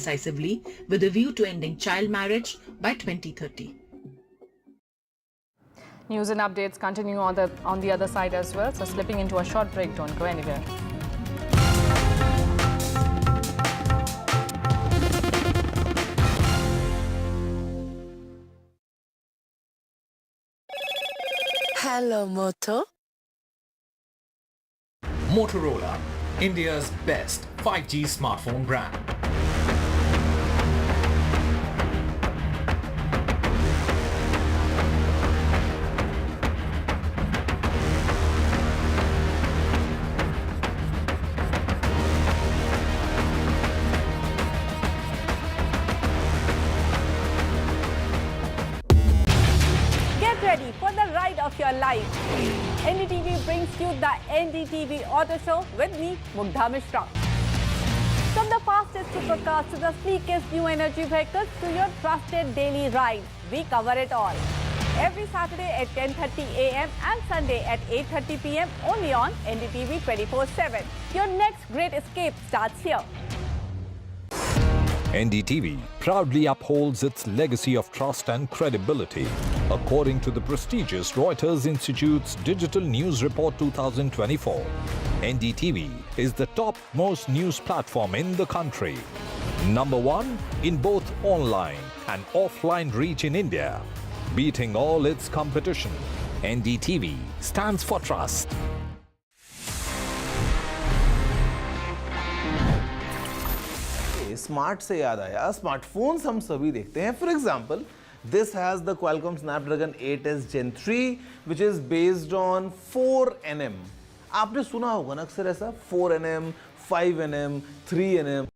decisively with a view to ending child marriage by 2030. News and updates continue on the other side as well. So slipping into a short break, don't go anywhere. Hello, Moto. Motorola, India's best 5G smartphone brand. Get ready for the ride of your life. NDTV brings you the NDTV Auto Show with me, Mugdha Mishra. From the fastest supercars to the sleekest new energy vehicles to your trusted daily ride, we cover it all. Every Saturday at 10:30 a.m. and Sunday at 8:30 p.m. only on NDTV 24/7. Your next great escape starts here. NDTV proudly upholds its legacy of trust and credibility. According to the prestigious Reuters Institute's Digital News Report 2024, NDTV is the topmost news platform in the country. Number one in both online and offline reach in India. Beating all its competition, NDTV stands for trust. Smart से याद आया, smartphones हम सभी देखते हैं. For example, this has the Qualcomm Snapdragon 8s Gen 3 which is based on 4nm. आपने सुना होगा ना अक्सर ऐसा 4nm, 5nm, 3nm.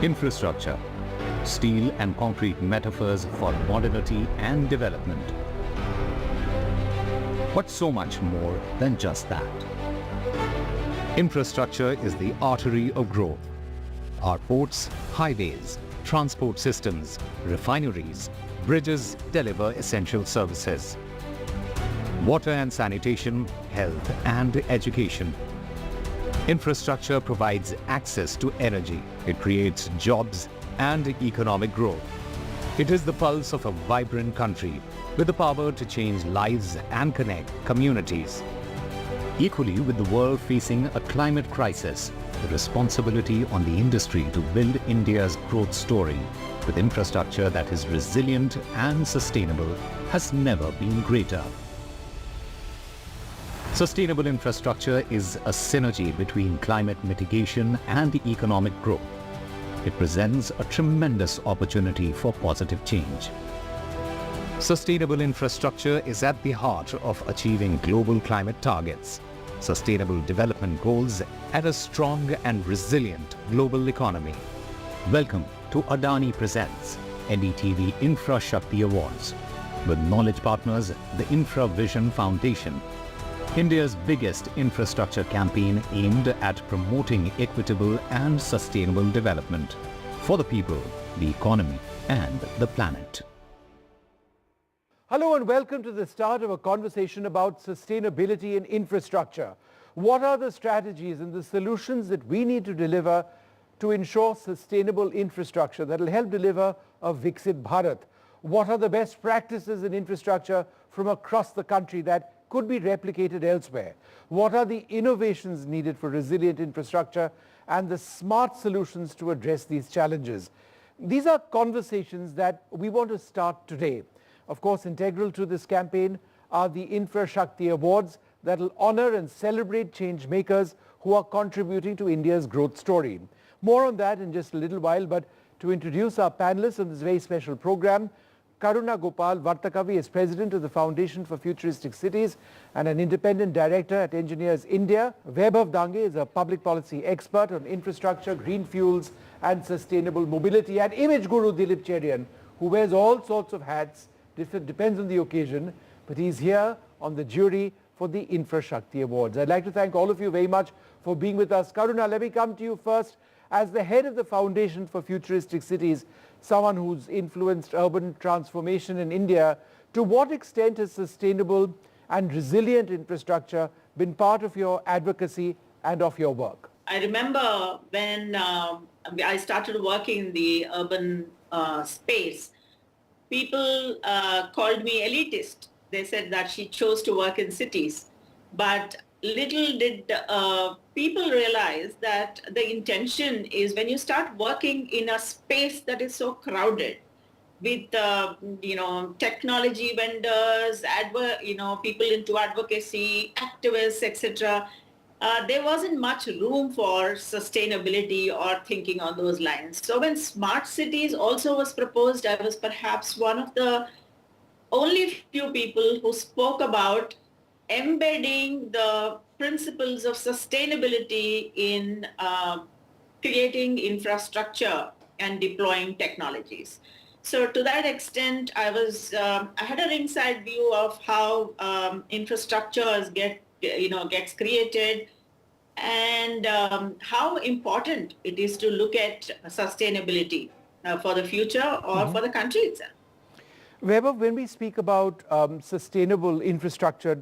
Infrastructure, steel and concrete metaphors for modernity and development. But so much more than just that. Infrastructure is the artery of growth. Our ports, highways, transport systems, refineries, bridges deliver essential services. Water and sanitation, health and education. Infrastructure provides access to energy. It creates jobs and economic growth. It is the pulse of a vibrant country with the power to change lives and connect communities. Equally, with the world facing a climate crisis, the responsibility on the industry to build India's growth story with infrastructure that is resilient and sustainable has never been greater. Sustainable infrastructure is a synergy between climate mitigation and economic growth. It presents a tremendous opportunity for positive change. Sustainable infrastructure is at the heart of achieving global climate targets, sustainable development goals, and a strong and resilient global economy. Welcome to Adani Presents NDTV Infrashakti Awards with knowledge partners the InfraVision Foundation, India's biggest infrastructure campaign aimed at promoting equitable and sustainable development for the people, the economy, and the planet. Hello and welcome to the start of a conversation about sustainability and infrastructure. What are the strategies and the solutions that we need to deliver to ensure sustainable infrastructure that will help deliver a Viksit Bharat? What are the best practices in infrastructure from across the country that could be replicated elsewhere? What are the innovations needed for resilient infrastructure and the smart solutions to address these challenges? These are conversations that we want to start today. Of course, integral to this campaign are the Infrashakti Awards that will honor and celebrate change makers who are contributing to India's growth story. More on that in just a little while, but to introduce our panelists on this very special program, Karuna Gopal Vartakavi is President of the Foundation for Futuristic Cities and an independent director at Engineers India. Vaibhav Dange is a public policy expert on infrastructure, green fuels and sustainable mobility. And Image Guru Dilip Cherian, who wears all sorts of hats, depends on the occasion, but he's here on the jury for the Infrashakti Awards. I'd like to thank all of you very much for being with us. Karuna, let me come to you first. As the head of the Foundation for Futuristic Cities, someone who's influenced urban transformation in India, to what extent has sustainable and resilient infrastructure been part of your advocacy and of your work? I remember when I started working in the urban space, people called me elitist. They said that she chose to work in cities. But little did people realize that the intention is when you start working in a space that is so crowded with, technology vendors, people into advocacy, activists, etc., there wasn't much room for sustainability or thinking on those lines. So when smart cities also was proposed, I was perhaps one of the only few people who spoke about embedding the principles of sustainability in creating infrastructure and deploying technologies. So to that extent, I had a ringside view of how infrastructure gets created, and how important it is to look at sustainability for the future or for the country itself. Vaibhav, when we speak about sustainable infrastructure,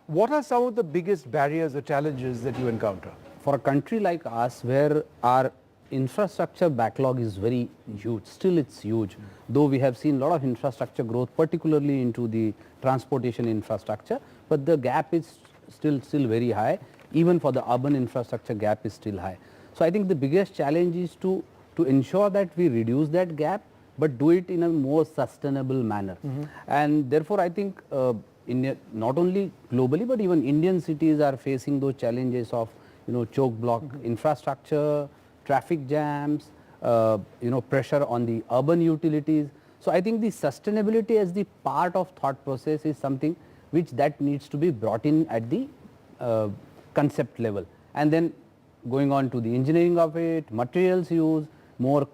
what are some of the biggest barriers or challenges that you encounter? For a country like us, where our infrastructure backlog is very huge, still it's huge, though we have seen a lot of infrastructure growth, particularly into the transportation infrastructure, but the gap is still very high. Even for the urban infrastructure, gap is still high. So I think the biggest challenge is to ensure that we reduce that gap, but do it in a more sustainable manner. And therefore I think India, not only globally, but even Indian cities are facing those challenges of choke block infrastructure, traffic jams, pressure on the urban utilities. So I think the sustainability as the part of thought process is something which that needs to be brought in at the concept level, and then going on to the engineering of it, materials use, more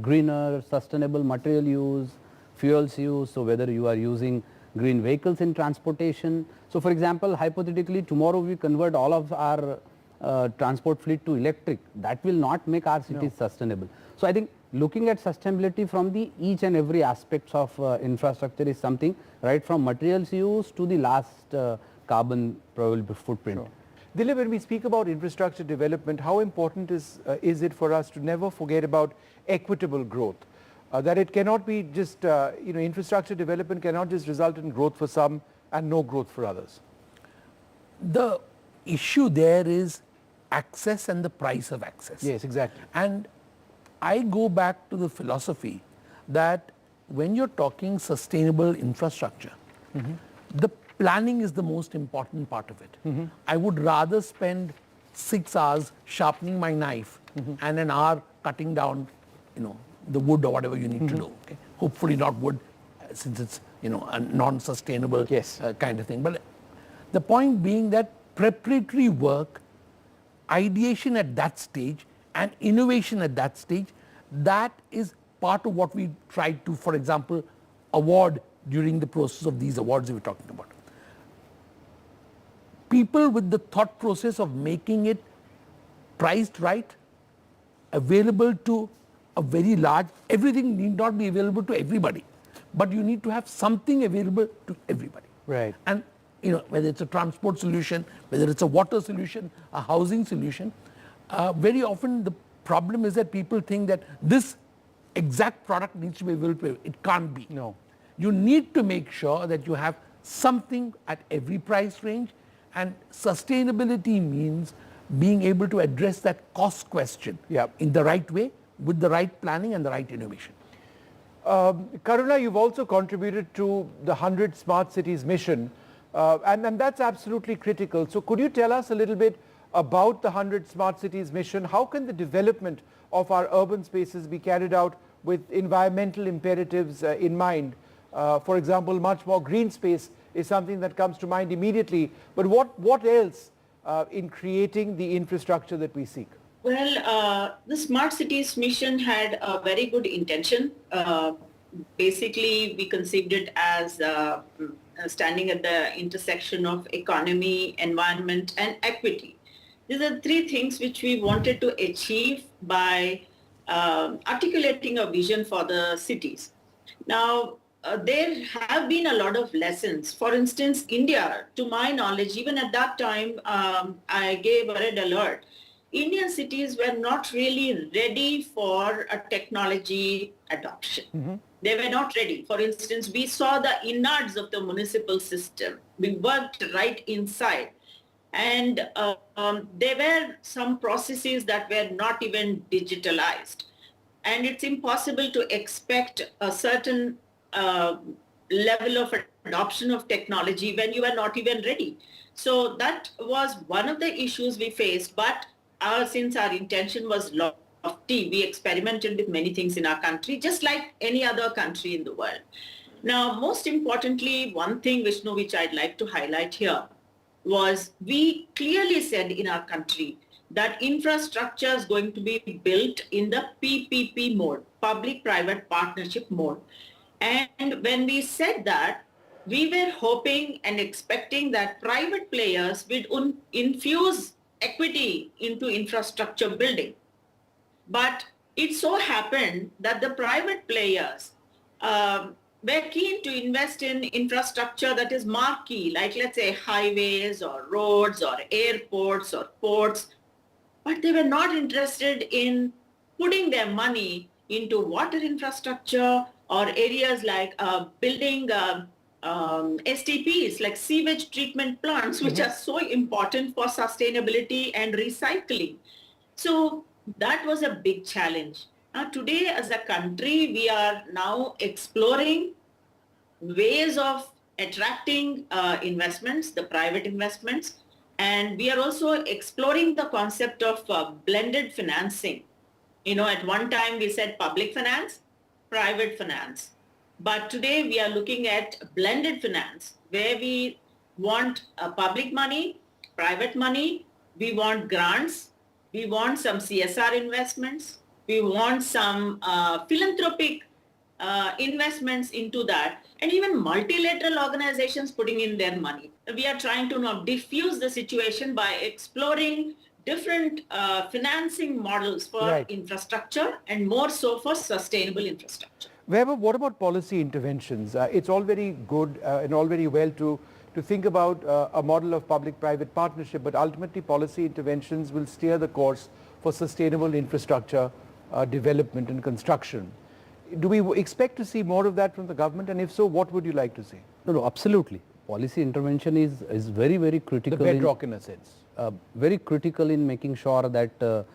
greener, sustainable material use, fuels use, so whether you are using green vehicles in transportation. So for example, hypothetically, tomorrow we convert all of our transport fleet to electric, that will not make our cities sustainable. So I think looking at sustainability from the each and every aspects of infrastructure is something, right from materials use to the last carbon probable footprint. Sure. Dilip, when we speak about infrastructure development, how important is it for us to never forget about equitable growth? That it cannot be just, infrastructure development cannot just result in growth for some and no growth for others. The issue there is access and the price of access. Yes, exactly. And I go back to the philosophy that when you're talking sustainable infrastructure, the planning is the most important part of it. I would rather spend 6 hours sharpening my knife and an hour cutting down, the wood or whatever you need to do. Okay? Hopefully not wood, since it's, a non-sustainable kind of thing. But the point being that preparatory work, ideation at that stage and innovation at that stage, that is part of what we try to, for example, award during the process of these awards we were talking about. People with the thought process of making it priced right, available to a very large, everything need not be available to everybody, but you need to have something available to everybody. Right. And whether it's a transport solution, whether it's a water solution, a housing solution, very often the problem is that people think that this exact product needs to be available. It can't be. No. You need to make sure that you have something at every price range, and sustainability means being able to address that cost question in the right way, with the right planning and the right innovation. Karuna, you've also contributed to the 100 Smart Cities mission, and that's absolutely critical. So could you tell us a little bit about the 100 Smart Cities mission? How can the development of our urban spaces be carried out with environmental imperatives in mind? For example, much more green space is something that comes to mind immediately, but what else in creating the infrastructure that we seek? Well, the Smart Cities mission had a very good intention. Basically, we conceived it as standing at the intersection of economy, environment, and equity. These are 3 things which we wanted to achieve by articulating a vision for the cities. Now, there have been a lot of lessons. For instance, India, to my knowledge, even at that time, I gave a red alert. Indian cities were not really ready for a technology adoption. They were not ready. For instance, we saw the innards of the municipal system. We worked right inside. And there were some processes that were not even digitalized. And it's impossible to expect a certain level of adoption of technology when you are not even ready. So that was one of the issues we faced. But since our intention was lofty, we experimented with many things in our country, just like any other country in the world. Now, most importantly, one thing, Vishnu, which I'd like to highlight here, was we clearly said in our country that infrastructure is going to be built in the PPP mode, public-private partnership mode. And when we said that, we were hoping and expecting that private players would infuse equity into infrastructure building. But it so happened that the private players were keen to invest in infrastructure that is marquee, like let's say highways or roads or airports or ports, but they were not interested in putting their money into water infrastructure or areas like building STPs, like sewage treatment plants, which are so important for sustainability and recycling. So that was a big challenge. Today, as a country, we are now exploring ways of attracting investments, the private investments, and we are also exploring the concept of blended financing. You know, at one time we said public finance, private finance. But today we are looking at blended finance, where we want public money, private money, we want grants, we want some CSR investments, we want some philanthropic investments into that, and even multilateral organizations putting in their money. We are trying to now diffuse the situation by exploring different financing models for infrastructure, and more so for sustainable infrastructure. Weber, what about policy interventions? It's all very good and all very well to think about a model of public-private partnership, but ultimately policy interventions will steer the course for sustainable infrastructure development and construction. Do we expect to see more of that from the government, and if so, what would you like to see? No, absolutely. Policy intervention is very, very critical. The bedrock in a sense. Very critical in making sure that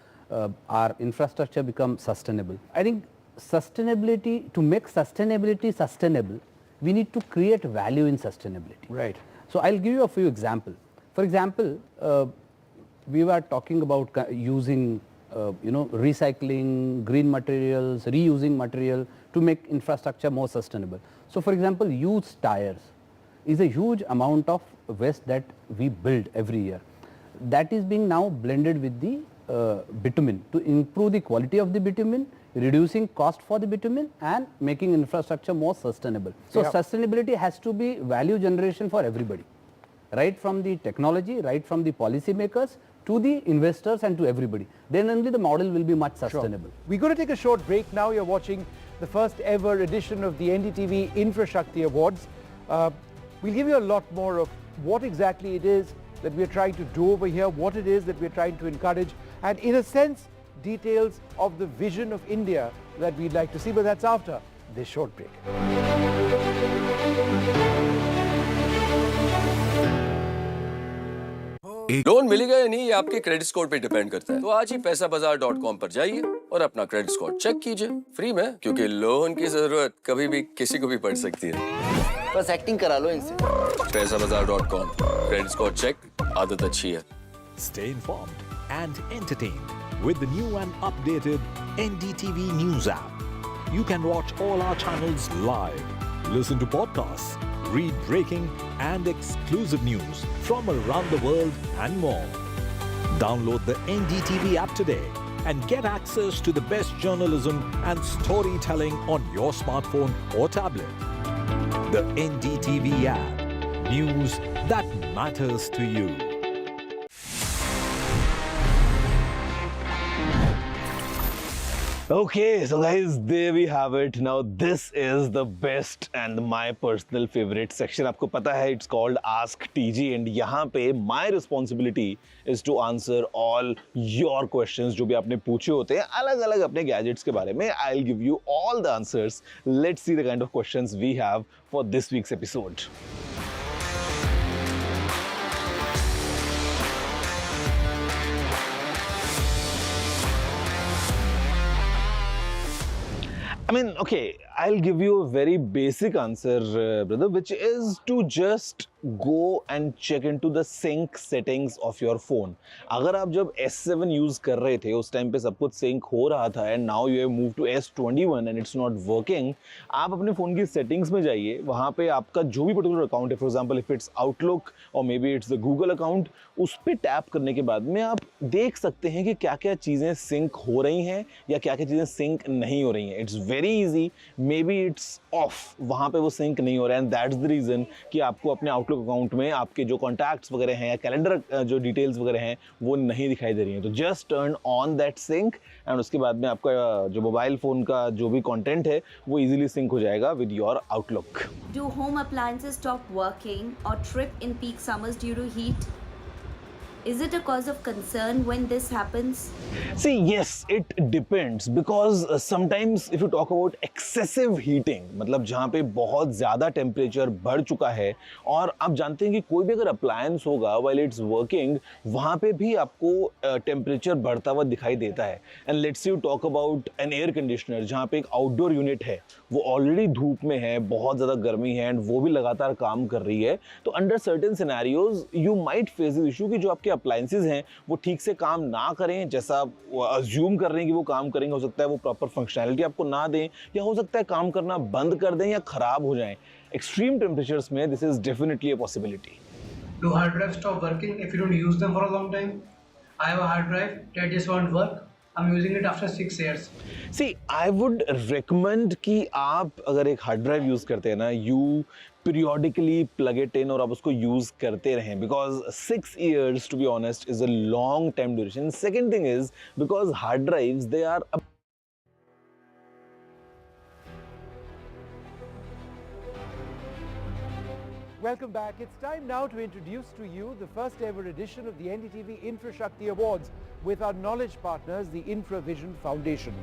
our infrastructure becomes sustainable. I think sustainability, to make sustainability sustainable, we need to create value in sustainability. Right. So I'll give you a few examples. For example, we were talking about using recycling, green materials, reusing material to make infrastructure more sustainable. So for example, used tires is a huge amount of waste that we build every year. That is being now blended with the bitumen to improve the quality of the bitumen, reducing cost for the bitumen, and making infrastructure more sustainable. So sustainability has to be value generation for everybody, right from the technology, right from the policy makers to the investors and to everybody. Then only the model will be much sustainable. Sure. We're going to take a short break now. You're watching the first ever edition of the NDTV Infrashakti Awards. We'll give you a lot more of what exactly it is that we're trying to do over here, what it is that we're trying to encourage, and in a sense, details of the vision of India that we'd like to see, but that's after this short break. Loan मिलेगा या नहीं, ये आपके credit score पे depend करता है। तो आज ही पैसाबाजार.com पर जाइए और अपना क्रेडिट स्कोर चेक कीजिए फ्री में, क्योंकि लोन की जरूरत कभी भी किसी को भी पड़ सकती है। बस एक्टिंग करा लो इनसे। पैसाबाजार.com, क्रेडिट स्कोर चेक, आदत अच्छी है। Stay informed and entertained with the new and updated NDTV News app. You can watch all our channels live, listen to podcasts, read breaking and exclusive news from around the world and more. Download the NDTV app today and get access to the best journalism and storytelling on your smartphone or tablet. The NDTV app. News that matters to you. Okay, so guys, there we have it. Now this is the best and my personal favorite section. आपको पता है, it's called Ask TG, and यहाँ पे my responsibility is to answer all your questions जो भी आपने पूछे होते हैं अलग-अलग अपने gadgets के बारे में. I'll give you all the answers. Let's see the kind of questions we have for this week's episode. I mean, okay, I'll give you a very basic answer, brother, which is to just go and check into the sync settings of your phone. अगर आप जब S7 use कर रहे थे उस time पे सब कुछ सिंक हो रहा था and now you have move to S21 and it's not working, आप अपने फ़ोन की सेटिंग्स में जाइए. वहाँ पे आपका जो भी पर्टिकुलर अकाउंट है, for example if it's Outlook और may be it's the Google account, उस पर टैप करने के बाद में आप देख सकते हैं कि क्या क्या चीज़ें सिंक हो रही हैं या क्या क्या चीज़ें सिंक नहीं हो रही हैं. It's very easy. May be it's of, वहाँ पे वो सिंक नहीं हो रहा है एंड दैट्स द रीज़न कि आपको अपने आउटलुक अकाउंट में आपके जो कॉन्टैक्ट्स वगैरह हैं या कैलेंडर जो डिटेल्स वगैरह हैं वो नहीं दिखाई दे रही हैं. तो just turn on that sink and उसके बाद में आपका जो मोबाइल फ़ोन का जो भी कंटेंट है वो इजीली सिंक हो जाएगा with your outlook. Do home appliances stop working or trip in peak summers due to heat? Is it a cause of concern when this happens? See, yes, it depends because sometimes if you talk about excessive heating, मतलब जहाँ पे बहुत ज़्यादा temperature बढ़ चुका है और आप जानते हैं कि कोई भी अगर अप्लायंस होगा while it's working, वहाँ पे भी आपको टेम्परेचर बढ़ता हुआ दिखाई देता है. And let's say you talk about an air conditioner जहाँ पे एक आउटडोर यूनिट है, वो ऑलरेडी धूप में है, बहुत ज़्यादा गर्मी है एंड वो भी लगातार काम कर रही है. तो under certain scenarios you might face this issue कि जो आपके अप्लायंसेज हैं वो ठीक से काम ना करें जैसा अज्यूम कर रहे हैं कि वो काम करेंगे. हो सकता है वो प्रॉपर फंक्शनैलिटी आपको ना दें या हो सकता है काम करना बंद कर दें या खराब हो जाएं. एक्सट्रीम टेम्परेचर्स में this is definitely a possibility. Do hard drives stop working if you don't use them for a long time? I have a hard drive that just won't work. I'm using it after 6 years. See, I would recommend कि आप अगर एक hard drive use करते हैं ना, you periodically plug it in और आप उसको यूज़ करते रहें because 6 years to be honest is a long time duration. Second thing is because hard drives they are a Welcome back. It's time now to introduce to you the first ever edition of the NDTV Infrashakti Awards with our knowledge partners, the InfraVision Foundation.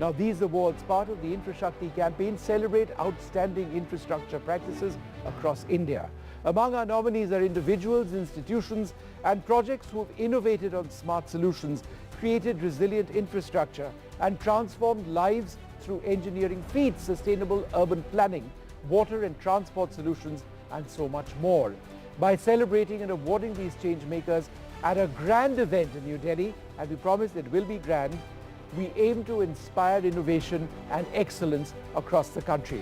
Now these awards, part of the Infrashakti campaign, celebrate outstanding infrastructure practices across India. Among our nominees are individuals, institutions and projects who have innovated on smart solutions, created resilient infrastructure and transformed lives through engineering feats, sustainable urban planning, water and transport solutions and so much more. By celebrating and awarding these change makers at a grand event in New Delhi, and we promise it will be grand, we aim to inspire innovation and excellence across the country.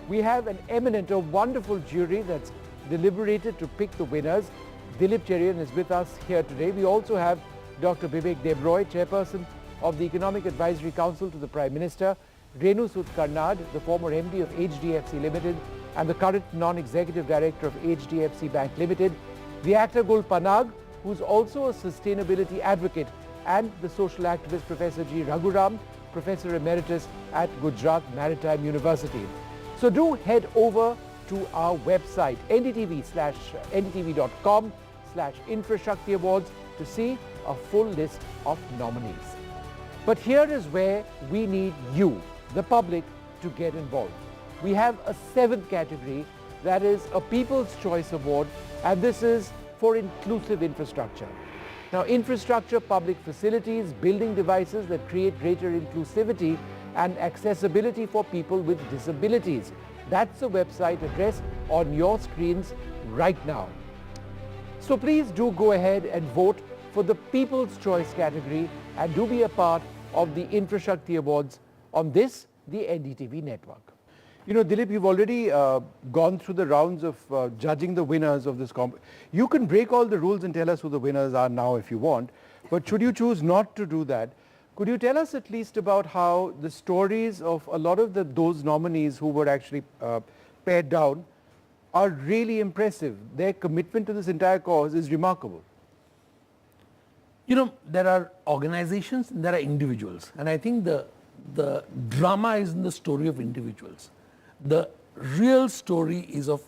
We have an eminent, a wonderful jury that's deliberated to pick the winners. Dilip Cherian is with us here today. We also have Dr. Vivek Debroy, Chairperson of the Economic Advisory Council to the Prime Minister, Renu Sood Karnad, the former MD of HDFC Limited and the current non-executive director of HDFC Bank Limited, the actor Gul Panag, who's also a sustainability advocate, and the social activist Professor G. Raghuram, Professor Emeritus at Gujarat Maritime University. So do head over to our website, ndtv.com/Infrashakti Awards to see a full list of nominees. But here is where we need you, the public, to get involved. We have a 7th category, that is a People's Choice Award, and this is for inclusive infrastructure. Now, infrastructure, public facilities, building devices that create greater inclusivity and accessibility for people with disabilities. That's the website address on your screens right now. So please do go ahead and vote for the People's Choice category and do be a part of the Infrashakti Awards on this, the NDTV network. You know, Dilip, you've already gone through the rounds of judging the winners of this competition. You can break all the rules and tell us who the winners are now if you want, but should you choose not to do that, could you tell us at least about how the stories of a lot of those nominees who were actually pared down are really impressive? Their commitment to this entire cause is remarkable. You know, there are organizations and there are individuals, and I think the the drama is in the story of individuals. The real story is of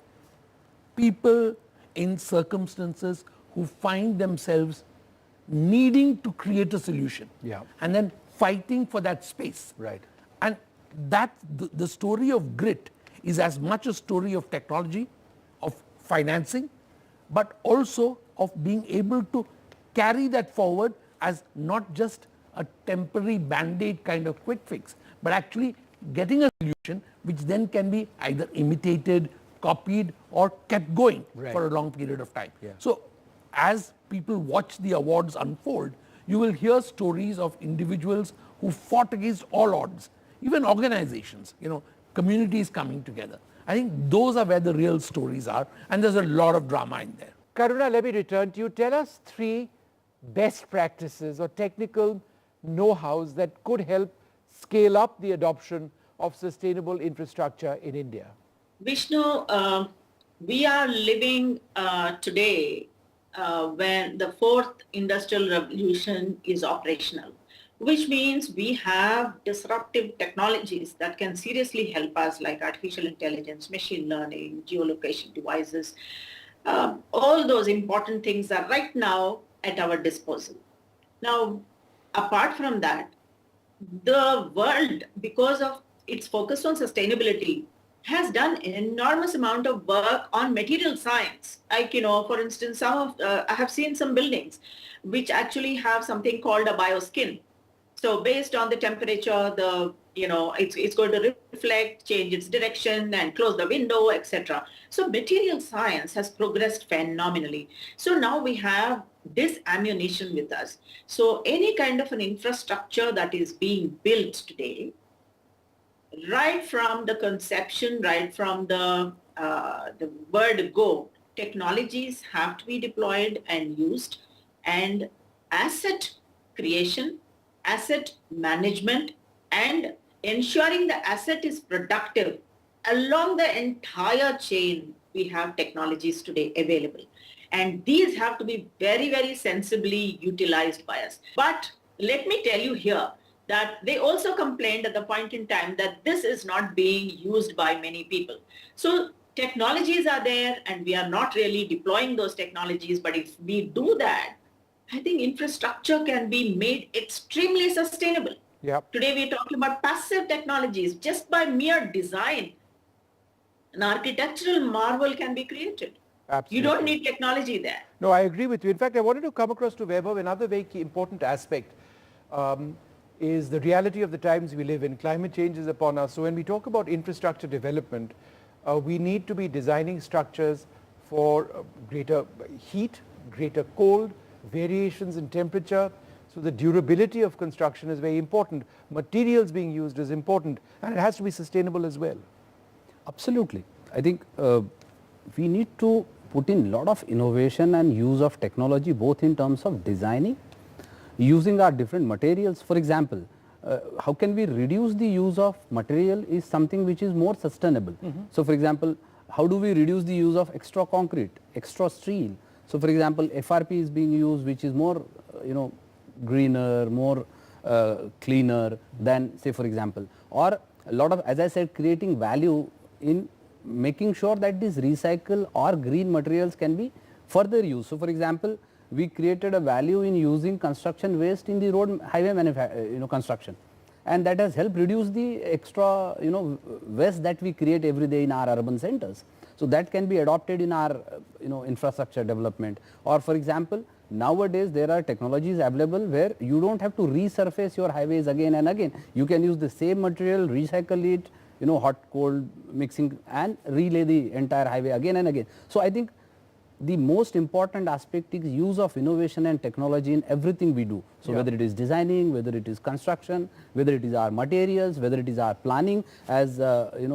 people in circumstances who find themselves needing to create a solution, and then fighting for that space. Right. And that the story of grit is as much a story of technology, of financing, but also of being able to carry that forward as not just a temporary band-aid kind of quick fix, but actually getting a solution which then can be either imitated, copied, or kept going for a long period of time. So as people watch the awards unfold, you will hear stories of individuals who fought against all odds, even organizations, communities coming together. I think those are where the real stories are, and there's a lot of drama in there. Karuna, let me return to you. Tell us 3 best practices or technical know-hows that could help scale up the adoption of sustainable infrastructure in India. Vishnu, we are living today when the 4th industrial revolution is operational, which means we have disruptive technologies that can seriously help us, like artificial intelligence, machine learning, geolocation devices. All those important things are right now at our disposal. Now, apart from that, the world, because of its focus on sustainability, has done an enormous amount of work on material science. Like, for instance, I have seen some buildings which actually have something called a bioskin. So based on the temperature, it's going to reflect, change its direction, and close the window, etc. So material science has progressed phenomenally. So now we have this ammunition with us. So any kind of an infrastructure that is being built today, right from the conception, right from the word go, technologies have to be deployed and used, and asset creation, asset management, and ensuring the asset is productive along the entire chain. We have technologies today available, and these have to be very, very sensibly utilized by us. But let me tell you here that they also complained at the point in time that this is not being used by many people. So technologies are there and we are not really deploying those technologies, but if we do that, I think infrastructure can be made extremely sustainable. Today we're talking about passive technologies. Just by mere design, an architectural marvel can be created. Absolutely. You don't need technology there. No, I agree with you. In fact, I wanted to come across to Vaibhav. Another very important aspect is the reality of the times we live in. Climate change is upon us. So when we talk about infrastructure development, we need to be designing structures for greater heat, greater cold, variations in temperature. So the durability of construction is very important. Materials being used is important, and it has to be sustainable as well. Absolutely. I think we need to put in a lot of innovation and use of technology, both in terms of designing, using our different materials. For example, how can we reduce the use of material is something which is more sustainable. So for example, how do we reduce the use of extra concrete, extra steel? So for example, FRP is being used, which is more, greener, more cleaner than, say for example, or a lot of, as I said, creating value in making sure that these recycle or green materials can be further used. So for example, we created a value in using construction waste in the road highway construction, and that has helped reduce the extra waste that we create every day in our urban centers. So that can be adopted in our infrastructure development. Or for example, nowadays there are technologies available where you don't have to resurface your highways again and again. You can use the same material, recycle it, hot cold mixing, and relay the entire highway again and again. So I think the most important aspect is use of innovation and technology in everything we do. So whether it is designing, whether it is construction, whether it is our materials, whether it is our planning, as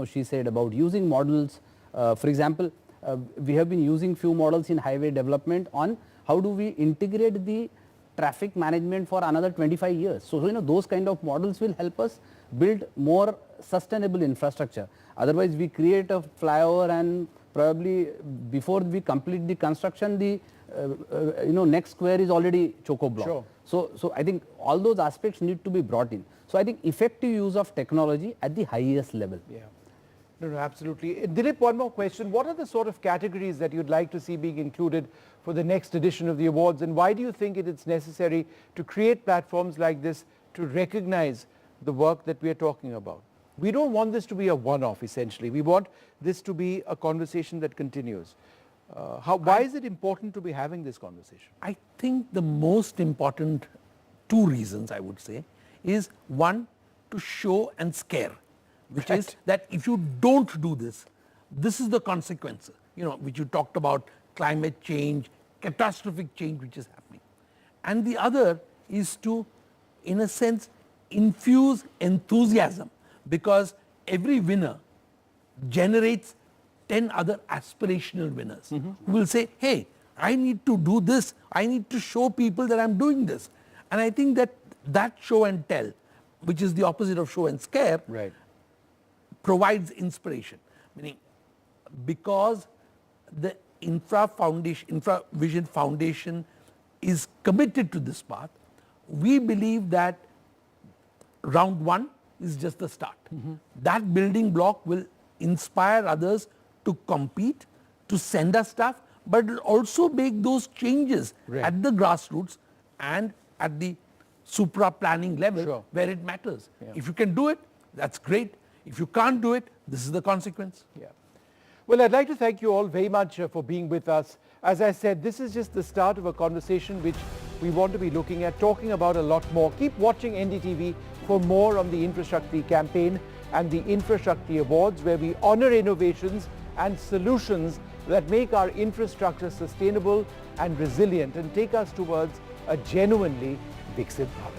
she said about using models. For example, we have been using few models in highway development on how do we integrate the traffic management for another 25 years. So those kind of models will help us build more sustainable infrastructure. Otherwise we create a flyover and probably before we complete the construction, the next square is already choco block. Sure. So I think all those aspects need to be brought in. So I think effective use of technology at the highest level. Yeah. No, absolutely. Dilip, one more question. What are the sort of categories that you'd like to see being included for the next edition of the awards, and why do you think it is necessary to create platforms like this to recognize the work that we are talking about? We don't want this to be a one-off, essentially. We want this to be a conversation that continues. Why is it important to be having this conversation? I think the most important two reasons, I would say, is one, to show and scare, which is that if you don't do this, this is the consequence, which you talked about, climate change, catastrophic change which is happening. And the other is to, in a sense, infuse enthusiasm, because every winner generates 10 other aspirational winners who will say, hey, I need to do this, I need to show people that I'm doing this. And I think that show and tell, which is the opposite of show and scare, provides inspiration. Meaning, because the Infravision Foundation is committed to this path, we believe that round one is just the start. That building block will inspire others to compete, to send us stuff, but it will also make those changes at the grassroots and at the supra-planning level where it matters. If you can do it, that's great. If you can't do it, this is the consequence. Well, I'd like to thank you all very much for being with us. As I said, this is just the start of a conversation which we want to be looking at, talking about a lot more. Keep watching NDTV for more on the Infrashakti campaign and the Infrashakti Awards, where we honor innovations and solutions that make our infrastructure sustainable and resilient and take us towards a genuinely Viksit Bharat.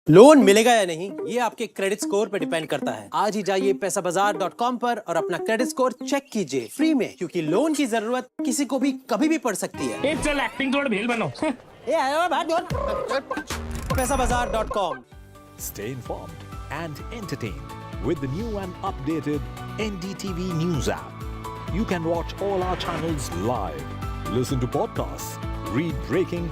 Loan मिलेगा या नहीं, ये आपके credit score पर depend करता है। आज ही जाइए पैसाबाजार.com पर और अपना क्रेडिट स्कोर चेक कीजिए फ्री में, क्योंकि लोन की जरूरत किसी को भी कभी भी पड़ सकती है। चल एक्टिंग थोड़ा भेल बनो। पैसाबाजार.com। Stay informed and entertained with the new and updated NDTV News app. You can watch all our channels live, listen to podcasts, read breaking